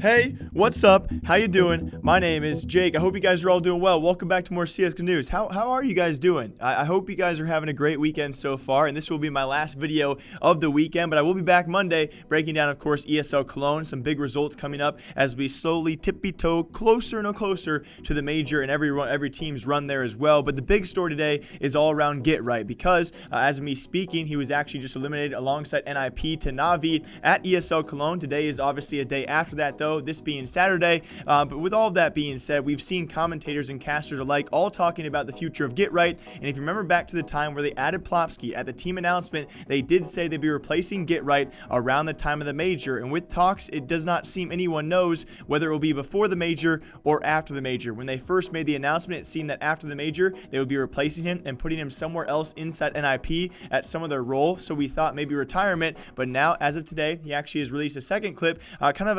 Hey, what's up? How you doing? My name is Jake. I hope you guys are all doing well. Welcome back to more CSGO news. How are you guys doing? I hope you guys are having a great weekend so far, and this will be my last video of the weekend, but I will be back Monday breaking down, of course, ESL Cologne, some big results coming up as we slowly tippy-toe closer and closer to the major, and every team's run there as well. But the big story today is all around Get Right, because as of me speaking, he was actually just eliminated alongside NIP to Navi at ESL Cologne. Today is obviously a day after that, though, this being Saturday. But with all of that being said, we've seen commentators and casters alike all talking about the future of Get Right. And if you remember back to the time where they added Plopsky at the team announcement, they did say they'd be replacing Get Right around the time of the major. And with talks, it does not seem anyone knows whether it will be before the major or after the major. When they first made the announcement, it seemed that after the major, they would be replacing him and putting him somewhere else inside NIP at some of their role. So we thought maybe retirement, but now, as of today, he actually has released a second clip, kind of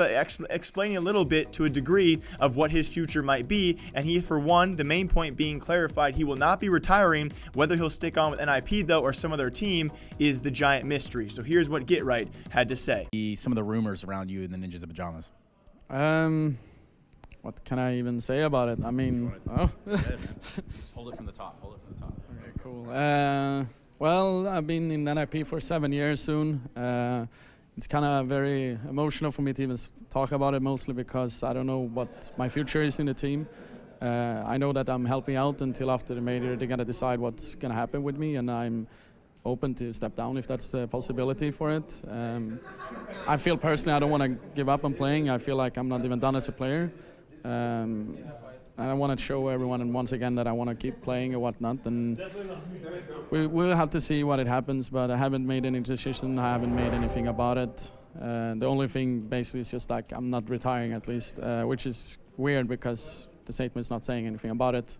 explaining a little bit to a degree of what his future might be. And he, for one, the main point being clarified, he will not be retiring. Whether he'll stick on with NIP, though, or some other team is the giant mystery. So here's what Get Right had to say. Some of the rumors around you in the Ninjas of Pajamas. What can I even say about it? I mean, oh. Hold it from the top. Hold it from the top. Okay, cool. Well, I've been in NIP for 7 years soon. It's kind of very emotional for me to even talk about it, mostly because I don't know what my future is in the team. I know that I'm helping out until after the major. They're going to decide what's going to happen with me, and I'm open to step down if that's the possibility for it. I feel personally I don't want to give up on playing. I feel like I'm not even done as a player. And I want to show everyone, and once again, that I want to keep playing or whatnot. And we'll have to see what it happens, but I haven't made any decision. I haven't made anything about it. The only thing basically is just like I'm not retiring, at least, which is weird because the statement is not saying anything about it.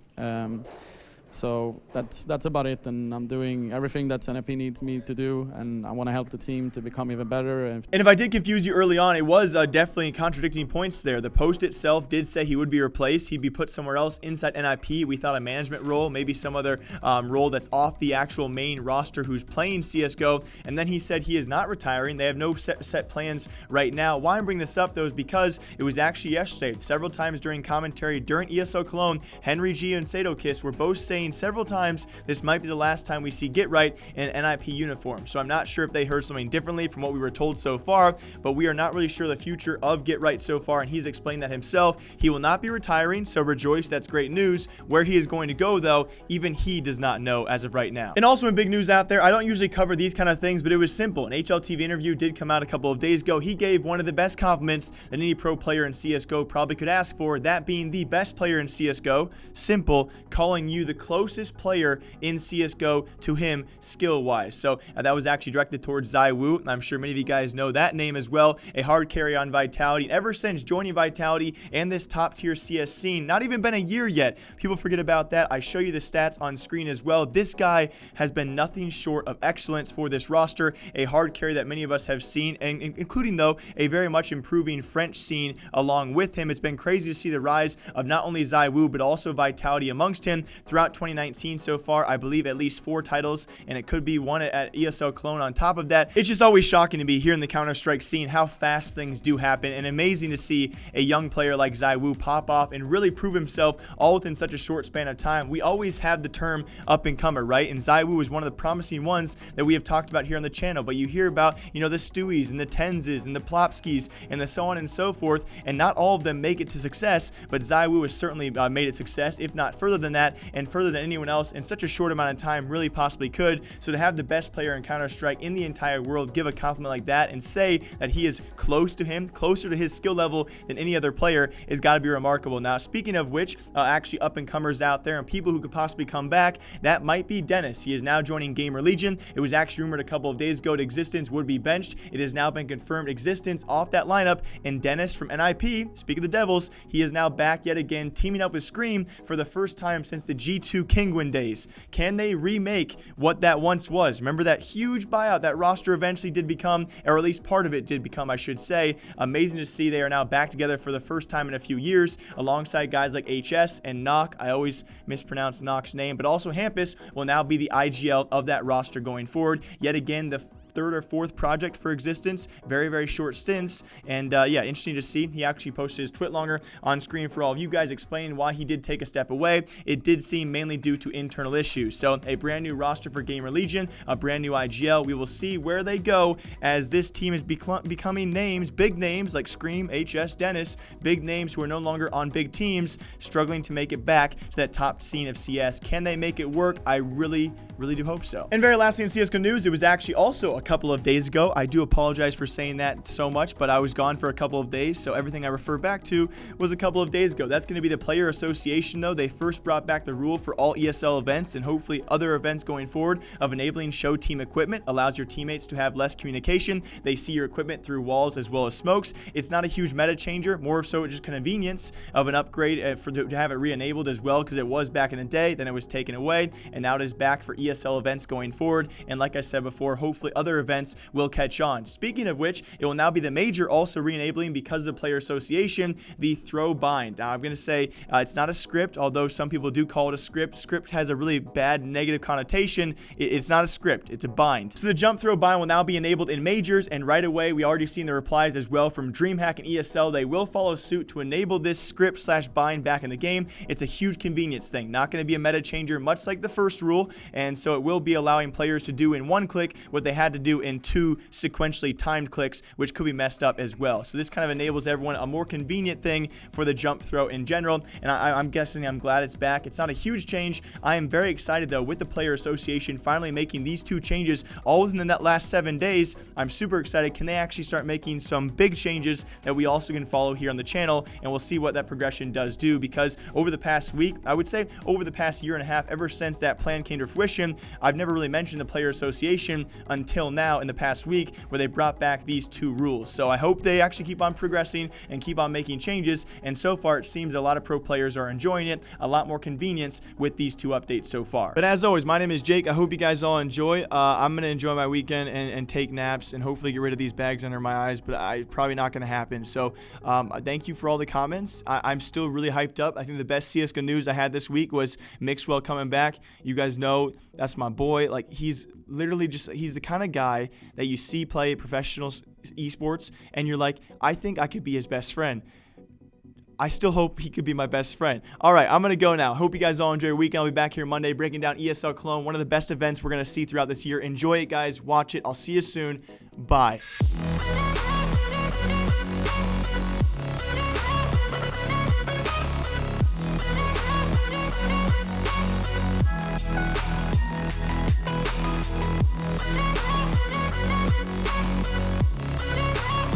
So that's about it, and I'm doing everything that NIP needs me to do, and I want to help the team to become even better. And if I did confuse you early on, it was definitely contradicting points there. The post itself did say he would be replaced. He'd be put somewhere else inside NIP. We thought a management role, maybe some other role that's off the actual main roster who's playing CSGO. And then he said he is not retiring. They have no set plans right now. Why I'm bringing this up, though, is because it was actually yesterday, several times during commentary during ESL Cologne, Henry G and Sadokist were both saying several times this might be the last time we see Get Right in an NIP uniform. So I'm not sure if they heard something differently from what we were told so far, but we are not really sure the future of Get Right so far, and he's explained that himself. He will not be retiring, so rejoice, that's great news. Where he is going to go, though, even he does not know as of right now. And also in big news out there, I don't usually cover these kind of things, but it was S1mple. An HLTV interview did come out a couple of days ago. He gave one of the best compliments that any pro player in CSGO probably could ask for, that being the best player in CSGO, S1mple, calling you the closest player in CSGO to him skill-wise. So that was actually directed towards Zywoo. I'm sure many of you guys know that name as well. A hard carry on Vitality. Ever since joining Vitality and this top-tier CS scene, not even been a year yet. People forget about that. I show you the stats on screen as well. This guy has been nothing short of excellence for this roster. A hard carry that many of us have seen, and including, though, a very much improving French scene along with him. It's been crazy to see the rise of not only Zywoo, but also Vitality amongst him throughout 2019 so far. I believe at least 4 titles, and it could be one at ESL Cologne on top of that. It's just always shocking to be here in the Counter-Strike scene how fast things do happen, and amazing to see a young player like Zywoo pop off and really prove himself all within such a short span of time. We always have the term up-and-comer, right? And Zywoo is one of the promising ones that we have talked about here on the channel, but you hear about, you know, the Stewies and the Tenzes and the Plopskys and the so on and so forth, and not all of them make it to success, but Zywoo has certainly made it success, if not further than that, and further than anyone else in such a short amount of time really possibly could. So to have the best player in Counter-Strike in the entire world give a compliment like that and say that he is close to him, closer to his skill level than any other player, is got to be remarkable. Now, speaking of which, actually up-and-comers out there and people who could possibly come back, that might be Dennis. He is now joining GamerLegion. It was actually rumored a couple of days ago that Existence would be benched. It has now been confirmed Existence off that lineup, and Dennis from NIP, speak of the Devils, he is now back yet again, teaming up with Scream for the first time since the G2 Kingwin days. Can they remake what that once was? Remember that huge buyout that roster eventually did become, or at least part of it did become, I should say. Amazing to see they are now back together for the first time in a few years, alongside guys like HS and Nock. I always mispronounce Nock's name, but also Hampus will now be the IGL of that roster going forward. Yet again, the third or fourth project for existence. Very, very short stints. And yeah, interesting to see. He actually posted his twit longer on screen for all of you guys, explaining why he did take a step away. It did seem mainly due to internal issues. So a brand new roster for GamerLegion, a brand new IGL. We will see where they go as this team is becoming names, big names like Scream, HS, Dennis, big names who are no longer on big teams, struggling to make it back to that top scene of CS. Can they make it work? I really do hope so. And very lastly in CSGO news, it was actually also a couple of days ago. I do apologize for saying that so much, but I was gone for a couple of days, so everything I refer back to was a couple of days ago. That's going to be the Player Association, though. They first brought back the rule for all ESL events and hopefully other events going forward of enabling show team equipment. Allows your teammates to have less communication. They see your equipment through walls as well as smokes. It's not a huge meta changer, more so just convenience of an upgrade to have it re-enabled as well, because it was back in the day, then it was taken away, and now it is back for ESL events going forward. And like I said before, hopefully other events will catch on. Speaking of which, it will now be the major also re-enabling, because of the Player Association, the throw bind. Now I'm going to say it's not a script, although some people do call it a script. Script has a really bad negative connotation. It's not a script, it's a bind. So the jump throw bind will now be enabled in majors, and right away we already seen the replies as well from DreamHack and ESL. They will follow suit to enable this script / bind back in the game. It's a huge convenience thing, not going to be a meta changer, much like the first rule, and so it will be allowing players to do in one click what they had to do in 2 sequentially timed clicks, which could be messed up as well. So this kind of enables everyone a more convenient thing for the jump throw in general, and I'm glad it's back. It's not a huge change. I am very excited though with the Player Association finally making these 2 changes all within that last 7 days. I'm super excited. Can they actually start making some big changes that we also can follow here on the channel, and we'll see what that progression does do, because over the past week, I would say over the past year and a half, ever since that plan came to fruition, I've never really mentioned the Player Association until now in the past week, where they brought back these 2 rules. So I hope they actually keep on progressing and keep on making changes, and so far it seems a lot of pro players are enjoying it, a lot more convenience with these 2 updates so far. But as always, my name is Jake. I hope you guys all enjoy. I'm going to enjoy my weekend and take naps and hopefully get rid of these bags under my eyes, but probably not going to happen. So thank you for all the comments. I'm still really hyped up. I think the best CSGO news I had this week was Mixwell coming back. You guys know that's my boy. Like, he's literally he's the kind of guy that you see play professional esports and you're like, I think I could be his best friend. I still hope he could be my best friend. All right, I'm going to go now. Hope you guys all enjoy your weekend. I'll be back here Monday breaking down ESL Cologne, one of the best events we're going to see throughout this year. Enjoy it, guys. Watch it. I'll see you soon. Bye.